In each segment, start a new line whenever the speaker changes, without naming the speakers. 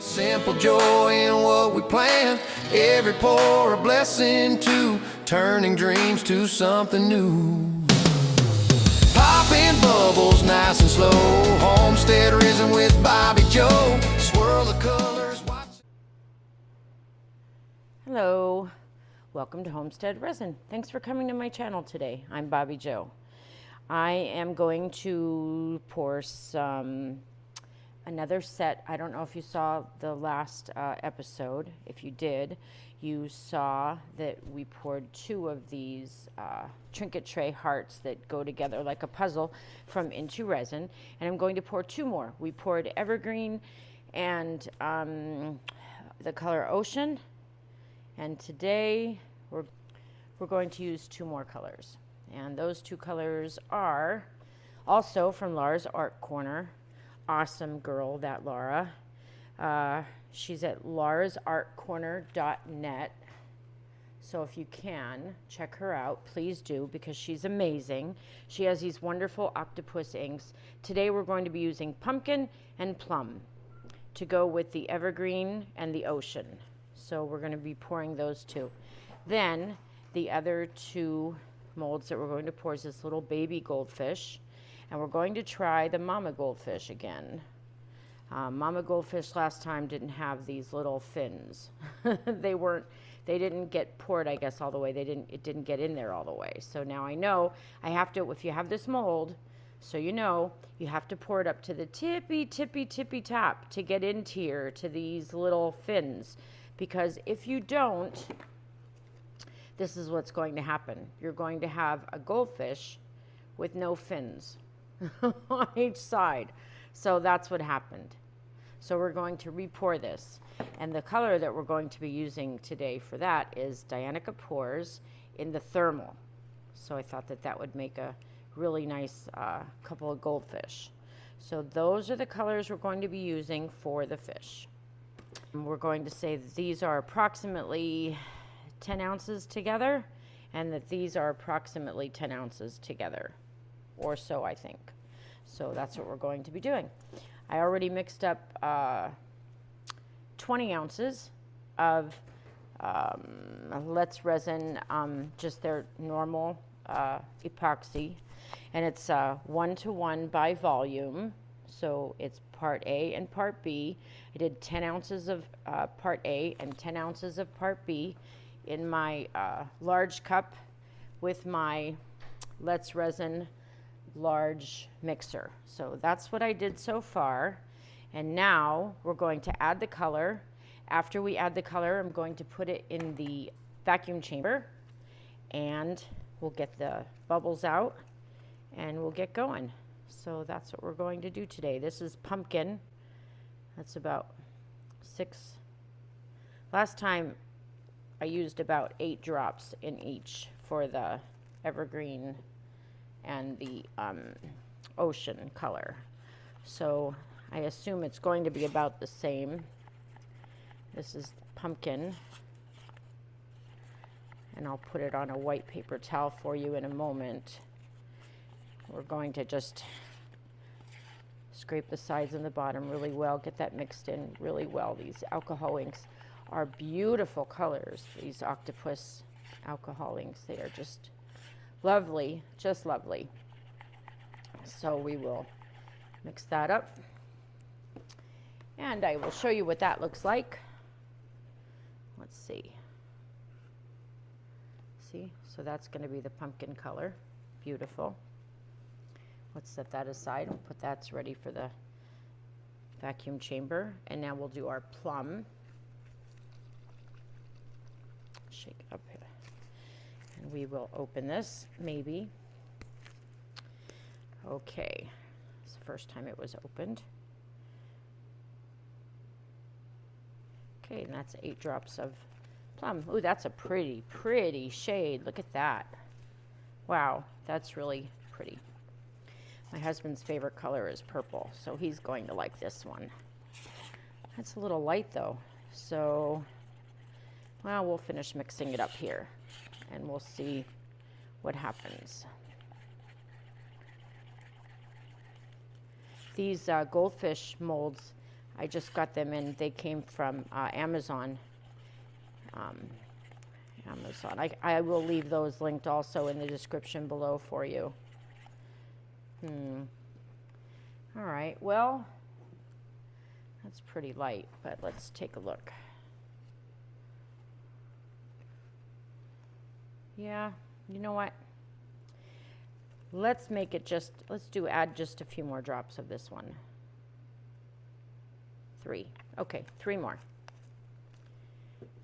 Simple joy in what we plan. Every pour a blessing to turning dreams to something new. Popping bubbles nice and slow. Homestead Resin with Bobby Joe. Swirl the colors. Watch.
Hello, welcome to Homestead Resin. Thanks for coming to my channel today. I'm Bobby Joe. I am going to pour another set. I don't know if you saw the last episode. If you did, you saw that we poured 2 of these trinket tray hearts that go together like a puzzle from INTORESIN, and I'm going to pour 2 more. We poured Evergreen and the color Ocean, and today we're going to use 2 more colors. And those 2 colors are also from Laura's Art Corner. Awesome girl, that Laura. She's at laurasartcorner.net. So if you can, check her out. Please do, because she's amazing. She has these wonderful Octopus inks. Today we're going to be using Pumpkin and Plum to go with the Evergreen and the Ocean. So we're going to be pouring those 2. Then the other 2 molds that we're going to pour is this little baby goldfish, and we're going to try the mama goldfish again. Mama goldfish last time didn't have these little fins. They didn't get poured, I guess, all the way. It didn't get in there all the way. So now I know I have to, if you have this mold, so you know, you have to pour it up to the tippy top to get into here to these little fins. Because if you don't, this is what's going to happen. You're going to have a goldfish with no fins on each side. So that's what happened. So we're going to re-pour this. And the color that we're going to be using today for that is Dianica Pours in the Thermal. So I thought that that would make a really nice couple of goldfish. So those are the colors we're going to be using for the fish. And we're going to say that these are approximately 10 ounces together, and that these are approximately 10 ounces together, or so I think. So that's what we're going to be doing. I already mixed up 20 ounces of Glitz resin, just their normal epoxy, and it's 1:1 by volume. So it's part A and part B. I did 10 ounces of part A and 10 ounces of part B in my large cup with my Glitz Resin large mixer. So that's what I did so far. And now we're going to add the color. After we add the color, I'm going to put it in the vacuum chamber, and we'll get the bubbles out and we'll get going. So that's what we're going to do today. This is pumpkin. That's about 6. Last time I used about 8 drops in each for the Evergreen and the Ocean color. So I assume it's going to be about the same. This is pumpkin, and I'll put it on a white paper towel for you in a moment. We're going to just scrape the sides and the bottom really well, get that mixed in really well. These alcohol inks are beautiful colors, these Octopus alcohol inks. They are just lovely, just lovely. So we will mix that up, and I will show you what that looks like. Let's see. See, so that's going to be the pumpkin color. Beautiful. Let's set that aside and put that's ready for the vacuum chamber. And now we'll do our plum. Shake it up here. And we will open this, maybe. Okay, it's the first time it was opened. Okay, and that's 8 drops of plum. Ooh, that's a pretty, pretty shade. Look at that. Wow, that's really pretty. My husband's favorite color is purple, so he's going to like this one. That's a little light though, so, well, we'll finish mixing it up here and we'll see what happens. These goldfish molds, I just got them and they came from Amazon. I will leave those linked also in the description below for you. All right, well, that's pretty light, but let's take a look. Yeah, you know what? Let's make it just, add just a few more drops of this one. 3. Okay, 3 more.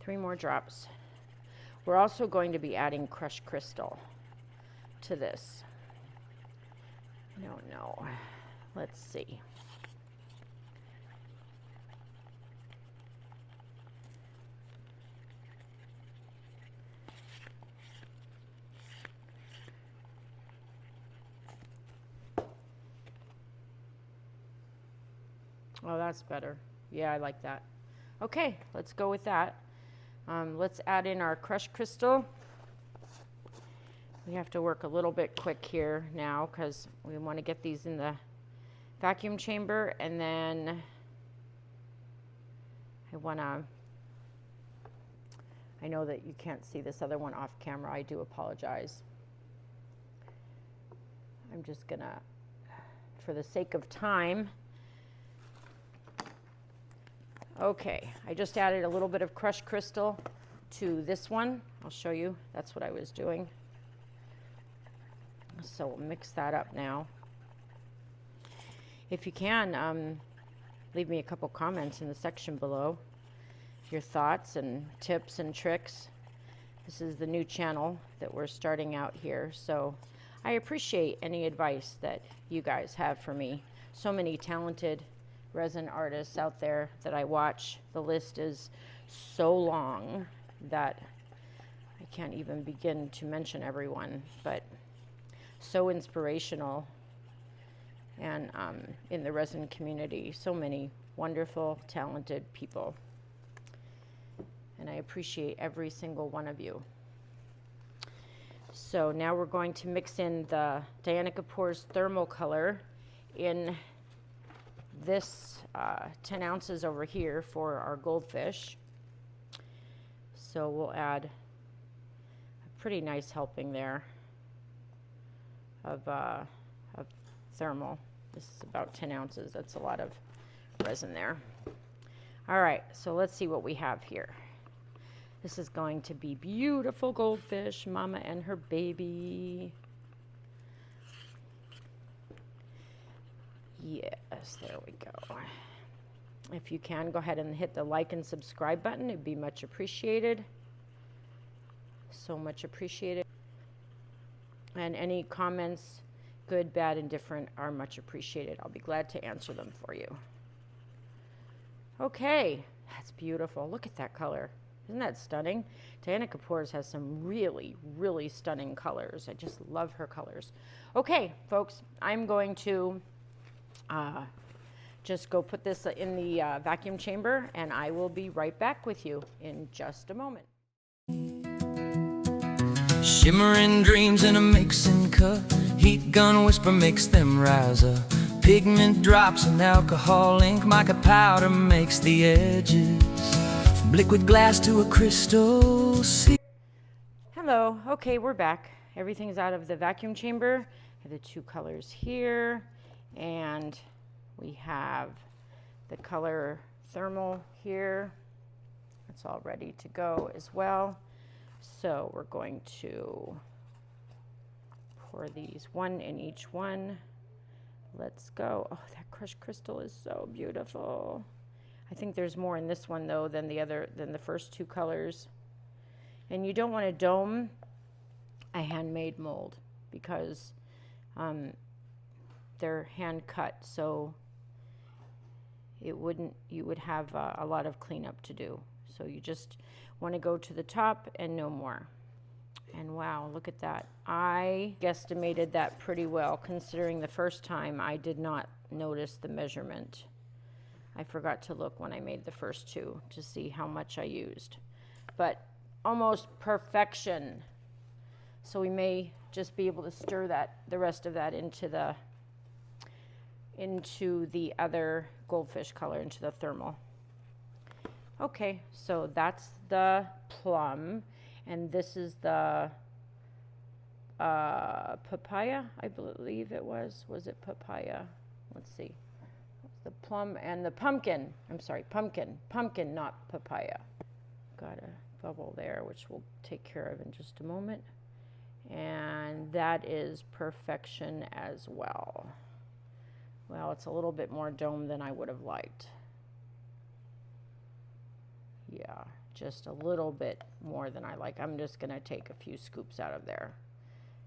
3 more drops. We're also going to be adding crushed crystal to this. I don't know. Let's see. Oh, that's better. Yeah, I like that. Okay, let's go with that. Let's add in our crushed crystal. We have to work a little bit quick here now because we want to get these in the vacuum chamber, and then I know that you can't see this other one off camera. I do apologize. I'm just gonna, for the sake of time, okay, I just added a little bit of crushed crystal to this one. I'll show you. That's what I was doing. So we'll mix that up now. If you can, leave me a couple comments in the section below. Your thoughts and tips and tricks. This is the new channel that we're starting out here, so I appreciate any advice that you guys have for me. So many talented resin artists out there that I watch. The list is so long that I can't even begin to mention everyone, but so inspirational. And in the resin community, so many wonderful, talented people. And I appreciate every single one of you. So now we're going to mix in the Dianica Pours thermal color in this 10 ounces over here for our goldfish. So we'll add a pretty nice helping there of thermal. This is about 10 ounces. That's a lot of resin there. All right, so let's see what we have here. This is going to be beautiful goldfish, mama and her baby. Yes, there we go. If you can, go ahead and hit the like and subscribe button. It'd be much appreciated. So much appreciated. And any comments, good, bad, and different, are much appreciated. I'll be glad to answer them for you. Okay, that's beautiful. Look at that color. Isn't that stunning? Dianica Pours has some really, really stunning colors. I just love her colors. Okay, folks, I'm going to just go put this in the vacuum chamber, and I will be right back with you in just a moment.
Shimmering dreams in a mixing cup. Heat gun whisper makes them rise up. Pigment drops and alcohol ink. Mica powder makes the edges. From liquid glass to a crystal sea.
Hello. Okay, we're back. Everything's out of the vacuum chamber. I have the 2 colors here, and we have the color thermal here. It's all ready to go as well. So we're going to pour these one in each one. Let's go. Oh, that crushed crystal is so beautiful. I think there's more in this one though than the first 2 colors. And you don't want to dome a handmade mold because they're hand cut, so you would have a lot of cleanup to do. So you just want to go to the top and no more. And wow, look at that. I guesstimated that pretty well, considering the first time I did not notice the measurement. I forgot to look when I made the first 2 to see how much I used. But almost perfection. So we may just be able to stir the rest of that into the other goldfish color into the thermal. Okay, so that's the plum, and this is the papaya, I believe it was. Was it papaya? Let's see. The plum and the pumpkin. I'm sorry, pumpkin, not papaya. Got a bubble there, which we'll take care of in just a moment. And that is perfection as well. Well, it's a little bit more dome than I would have liked. Yeah, just a little bit more than I like. I'm just gonna take a few scoops out of there.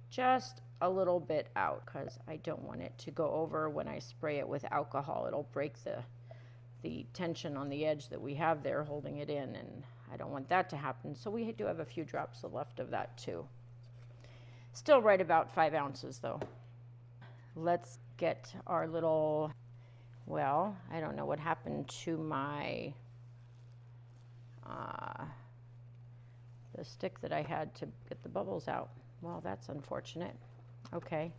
Just a little bit out, because I don't want it to go over when I spray it with alcohol. It'll break the tension on the edge that we have there holding it in, and I don't want that to happen. So we do have a few drops left of that too. Still right about 5 ounces though. Let's get our little, well, I don't know what happened to my, the stick that I had to get the bubbles out. Well, that's unfortunate. Okay,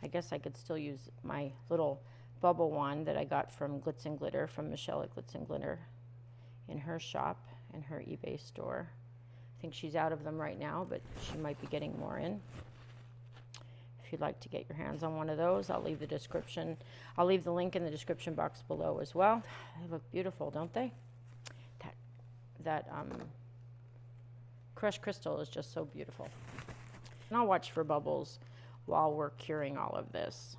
I guess I could still use my little bubble wand that I got from Glitz and Glitter, from Michelle at Glitz and Glitter in her shop, in her eBay store. I think she's out of them right now, but she might be getting more in. If you'd like to get your hands on one of those, I'll leave the link in the description box below as well. They look beautiful, don't they? That crushed crystal is just so beautiful. And I'll watch for bubbles while we're curing all of this.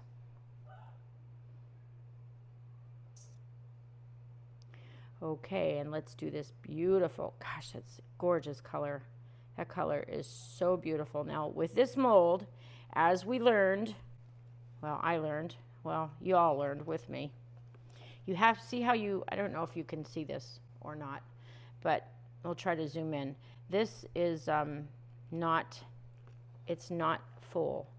Okay, and let's do this beautiful, gosh, that's gorgeous color. That color is so beautiful. Now with this mold, as we learned, well, I learned, well, you all learned with me. You have to see how I don't know if you can see this or not, but we'll try to zoom in. This is it's not full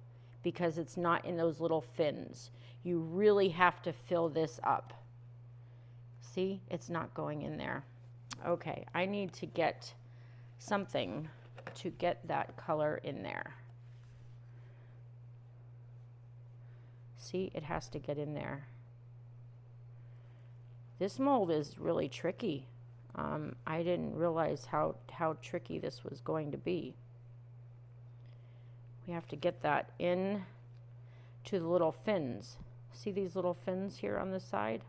because it's not in those little fins. You really have to fill this up. See, it's not going in there. Okay, I need to get something to get that color in there. See, it has to get in there. This mold is really tricky. I didn't realize how tricky this was going to be. We have to get that in to the little fins. See these little fins here on the side?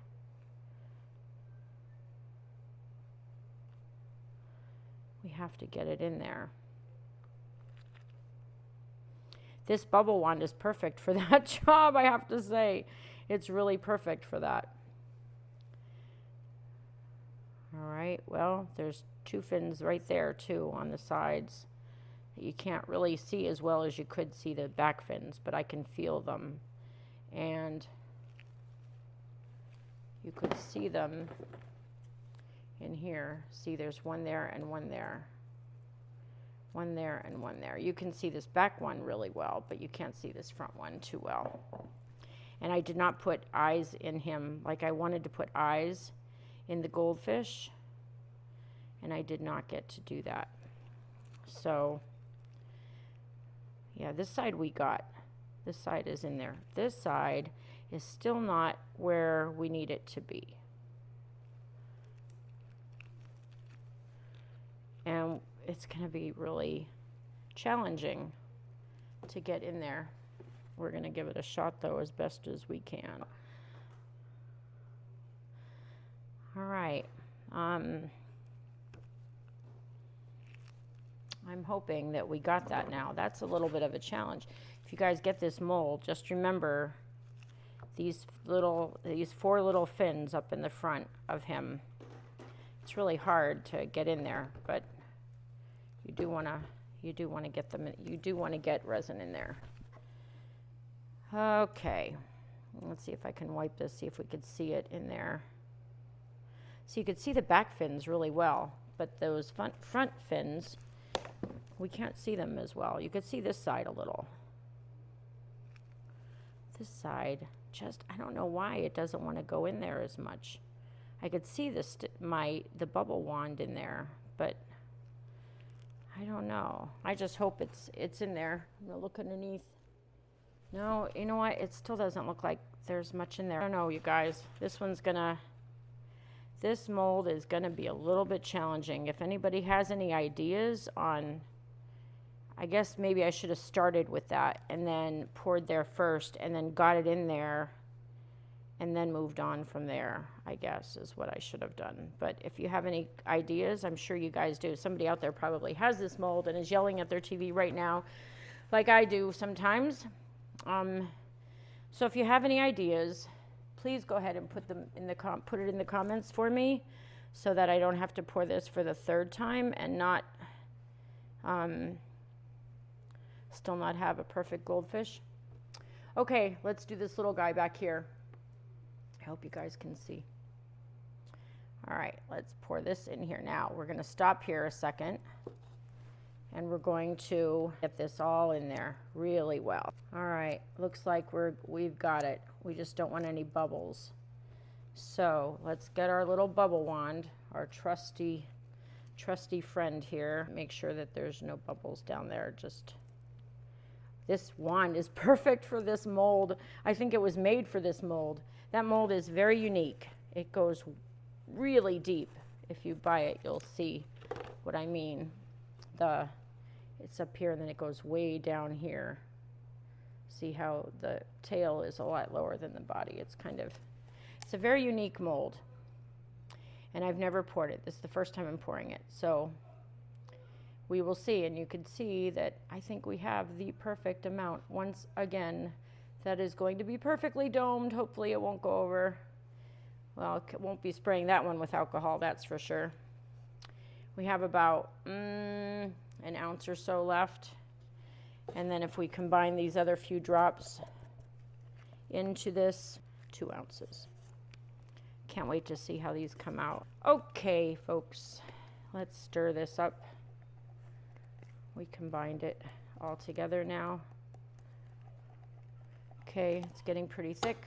We have to get it in there. This bubble wand is perfect for that job, I have to say. It's really perfect for that. All right, well, there's 2 fins right there too on the sides that you can't really see as well as you could see the back fins, but I can feel them. And you could see them in here. See, there's one there and one there. One there and one there. You can see this back one really well, but you can't see this front one too well. And I did not put eyes in him like I wanted to put eyes in the goldfish, and I did not get to do that. So yeah, this side we got. This side is in there. This side is still not where we need it to be. And it's going to be really challenging to get in there. We're going to give it a shot though as best as we can. All right. I'm hoping that we got that now. That's a little bit of a challenge. If you guys get this mold, just remember these 4 little fins up in the front of him. It's really hard to get in there, but you do want to get them. You do want to get resin in there. Okay, let's see if I can wipe this. See if we could see it in there. So you could see the back fins really well, but those front fins, we can't see them as well. You could see this side a little. This side, just, I don't know why it doesn't want to go in there as much. I could see the bubble wand in there, but I don't know. I just hope it's in there. I'm gonna look underneath. No, you know what? It still doesn't look like there's much in there. I don't know, you guys. This one's gonna This mold is going to be a little bit challenging. If anybody has any ideas on, I guess maybe I should have started with that and then poured there first and then got it in there and then moved on from there, I guess is what I should have done. But if you have any ideas, I'm sure you guys do. Somebody out there probably has this mold and is yelling at their TV right now, like I do sometimes. So if you have any ideas, please go ahead and put it in the comments for me so that I don't have to pour this for the third time and not still not have a perfect goldfish. Okay, let's do this little guy back here. I hope you guys can see. All right, let's pour this in here now. We're going to stop here a second and we're going to get this all in there really well. All right, looks like we've got it. We just don't want any bubbles. So let's get our little bubble wand, our trusty friend here. Make sure that there's no bubbles down there. This wand is perfect for this mold. I think it was made for this mold. That mold is very unique. It goes really deep. If you buy it, you'll see what I mean. It's up here and then it goes way down here. See how the tail is a lot lower than the body. It's a very unique mold. And I've never poured it. This is the first time I'm pouring it. So we will see, and you can see that I think we have the perfect amount. Once again, that is going to be perfectly domed. Hopefully it won't go over. Well, it won't be spraying that one with alcohol, that's for sure. We have about an ounce or so left. And then if we combine these other few drops into this, 2 ounces. Can't wait to see how these come out. Okay, folks, let's stir this up. We combined it all together now. Okay, it's getting pretty thick.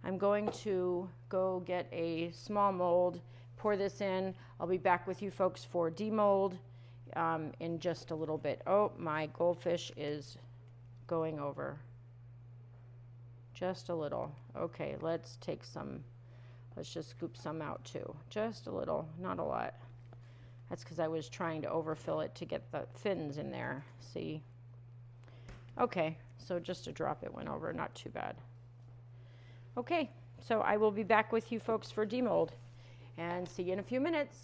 I'm going to go get a small mold, pour this in. I'll be back with you folks for demold in just a little bit. Oh, my goldfish is going over. Just a little. Okay, let's just scoop some out too. Just a little, not a lot. That's because I was trying to overfill it to get the fins in there, see? Okay, so just a drop it went over, not too bad. Okay, so I will be back with you folks for demold and see you in a few minutes.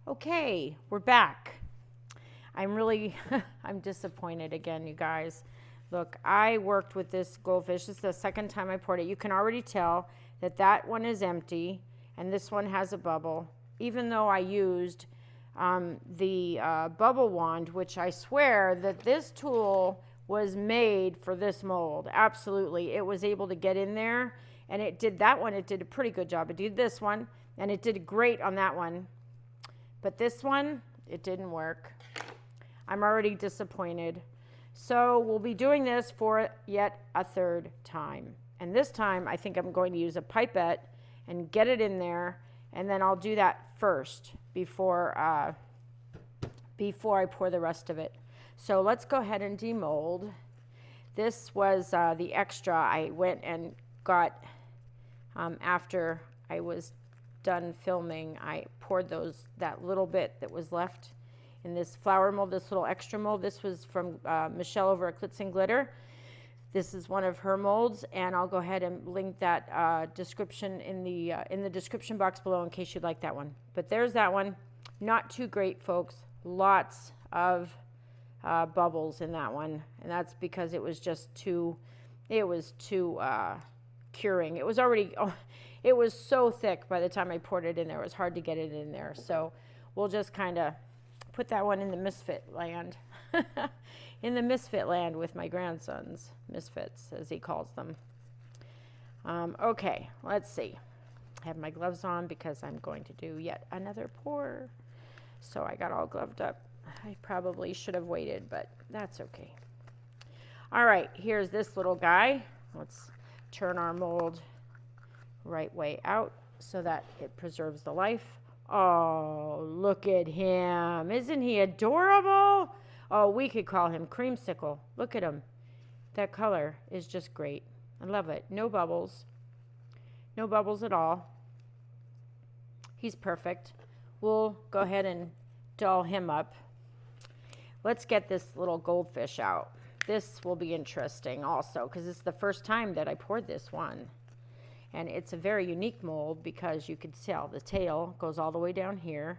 Okay, we're back. I'm disappointed again, you guys. Look, I worked with this goldfish. This is the second time I poured it. You can already tell that that one is empty and this one has a bubble. Even though I used the bubble wand, which I swear that this tool was made for this mold. Absolutely. It was able to get in there, and it did that one. It did a pretty good job. It did this one, and it did great on that one. But this one, it didn't work. I'm already disappointed. So we'll be doing this for yet a third time. And this time, I think I'm going to use a pipette and get it in there. And then I'll do that first before I pour the rest of it. So let's go ahead and demold. This was the extra I went and got after I was done filming. I poured that little bit that was left in this flower mold, this little extra mold. This was from Michelle over at Glitz and Glitter. This is one of her molds, and I'll go ahead and link that description in the description box below in case you'd like that one. But there's that one. Not too great, folks. Lots of bubbles in that one, and that's because it was too curing. It was already, it was so thick by the time I poured it in there. It was hard to get it in there. So we'll just kind of put that one in the misfit land. In the misfit land with my grandsons, misfits as he calls them. Okay, let's see. I have my gloves on because I'm going to do yet another pour. So I got all gloved up. I probably should have waited, but that's okay. All right, here's this little guy. Let's turn our mold right way out so that it preserves the life. Oh, look at him. Isn't he adorable? Oh, we could call him Creamsicle. Look at him. That color is just great. I love it. No bubbles. No bubbles at all. He's perfect. We'll go ahead and doll him up. Let's get this little goldfish out. This will be interesting also because it's the first time that I poured this one. And it's a very unique mold because you could tell the tail goes all the way down here,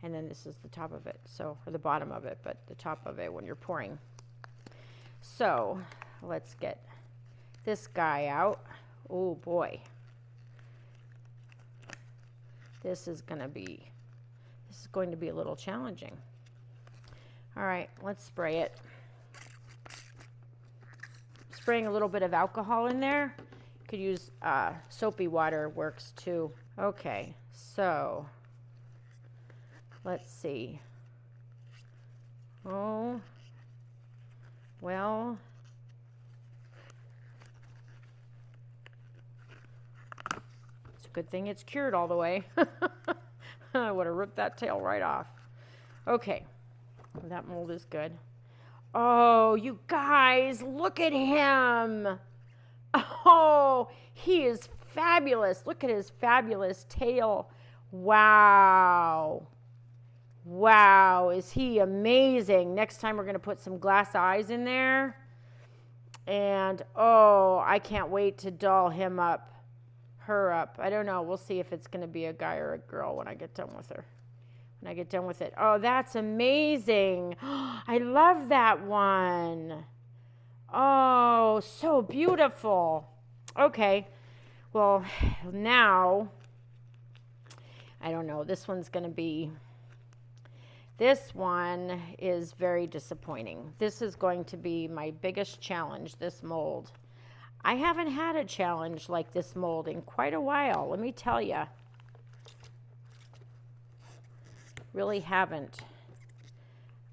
and then this is the top of it, so, or the bottom of it, but the top of it when you're pouring. So let's get this guy out. Oh boy. This is going to be a little challenging. All right, let's spray it. Spraying a little bit of alcohol in there. Could use soapy water, works too. Okay, so let's see. Oh, well, it's a good thing it's cured all the way. I would have ripped that tail right off. Okay, that mold is good. Oh, you guys, look at him. Oh, he is fabulous. Look at his fabulous tail. Wow. Wow, is he amazing. Next time we're going to put some glass eyes in there. And, oh, I can't wait to doll him up. Her up. I don't know. We'll see if it's going to be a guy or a girl when I get done with her. When I get done with it. Oh, that's amazing. I love that one. Oh, so beautiful. Okay, well, now, I don't know, this one is very disappointing. This is going to be my biggest challenge, this mold. I haven't had a challenge like this mold in quite a while, let me tell you. Really haven't.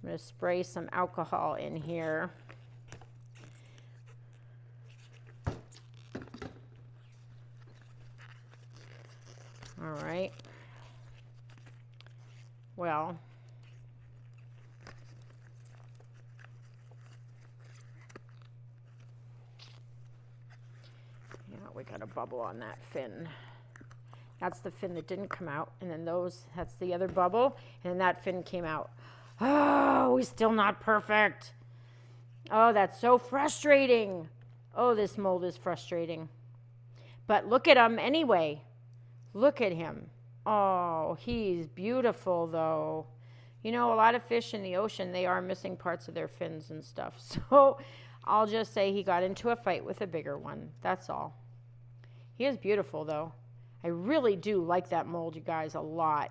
I'm going to spray some alcohol in here. All right. Well, yeah, we got a bubble on that fin. That's the fin that didn't come out, and then that's the other bubble, and then that fin came out. Oh, he's still not perfect. Oh, that's so frustrating. Oh, this mold is frustrating. But look at him anyway. Look at him. Oh, he's beautiful though. You know, a lot of fish in the ocean, they are missing parts of their fins and stuff. So I'll just say he got into a fight with a bigger one. That's all. He is beautiful though. I really do like that mold, you guys, a lot.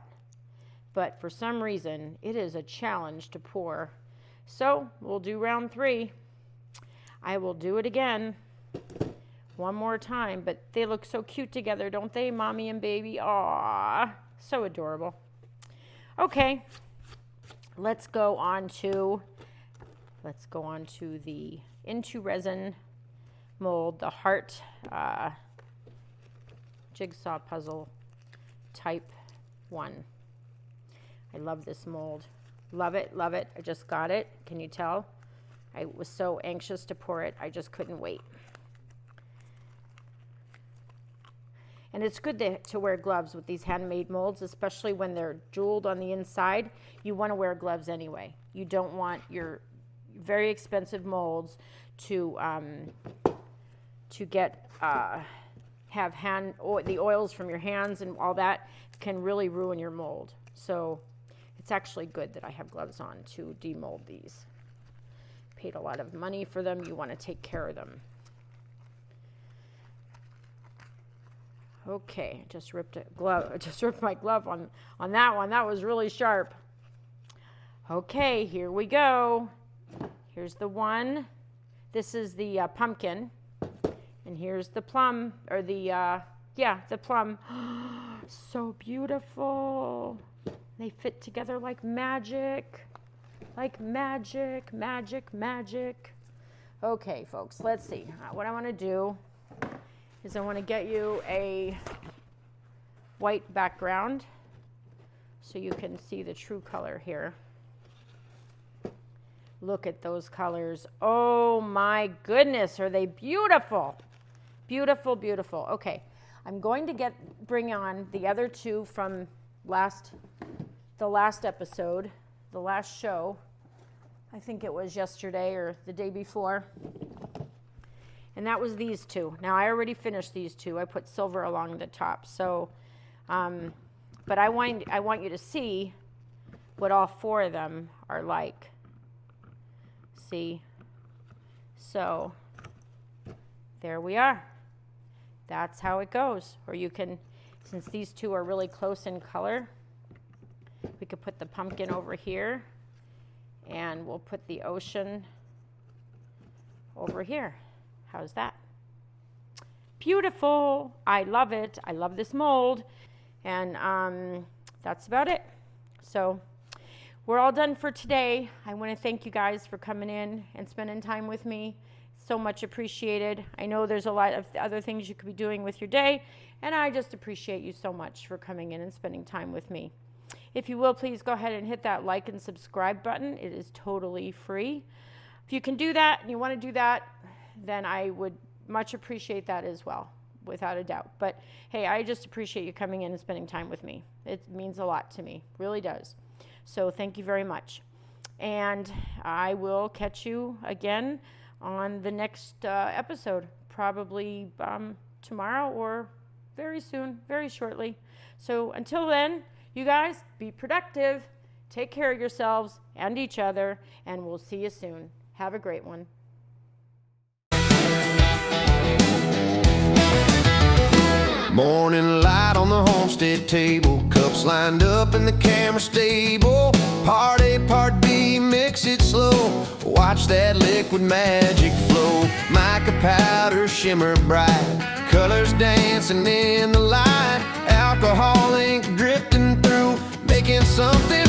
But for some reason, it is a challenge to pour. So we'll do round 3. I will do it again. One more time, but they look so cute together, don't they, mommy and baby? Aww, so adorable. Okay, let's go on to the INTORESIN mold, the heart jigsaw puzzle type 1. I love this mold. Love it, love it. I just got it. Can you tell? I was so anxious to pour it. I just couldn't wait. And it's good to wear gloves with these handmade molds, especially when they're jeweled on the inside. You want to wear gloves anyway. You don't want your very expensive molds to get have the oils from your hands and all that can really ruin your mold. So it's actually good that I have gloves on to demold these. Paid a lot of money for them. You want to take care of them. Okay, just ripped my glove on that one. That was really sharp. Okay, here we go. Here's the one. This is the pumpkin. And here's the plum, or the plum. So beautiful. They fit together like magic. Like magic, magic, magic. Okay, folks, let's see. What I want to do is I want to get you a white background so you can see the true color here. Look at those colors. Oh my goodness, are they beautiful? Beautiful, beautiful. Okay, I'm going to bring on the other two from the last episode, the last show. I think it was yesterday or the day before. And that was these two. Now I already finished these two. I put silver along the top. So, but I want you to see what all four of them are like. See? So, there we are. That's how it goes. Or you can, since these two are really close in color, we could put the pumpkin over here, and we'll put the ocean over here. How's that? Beautiful. I love it. I love this mold. And that's about it. So we're all done for today. I want to thank you guys for coming in and spending time with me. So much appreciated. I know there's a lot of other things you could be doing with your day, and I just appreciate you so much for coming in and spending time with me. If you will, please go ahead and hit that like and subscribe button. It is totally free. If you can do that and you want to do that, then I would much appreciate that as well, without a doubt. But hey, I just appreciate you coming in and spending time with me. It means a lot to me, really does. So thank you very much. And I will catch you again on the next episode, probably tomorrow or very soon, very shortly. So until then, you guys, be productive, take care of yourselves and each other, and we'll see you soon. Have a great one.
Morning light on the homestead table, cups lined up in the camera stable. Part A, part B, mix it slow. Watch that liquid magic flow. Mica powder shimmer bright, colors dancing in the light. Alcohol ink drifting through, making something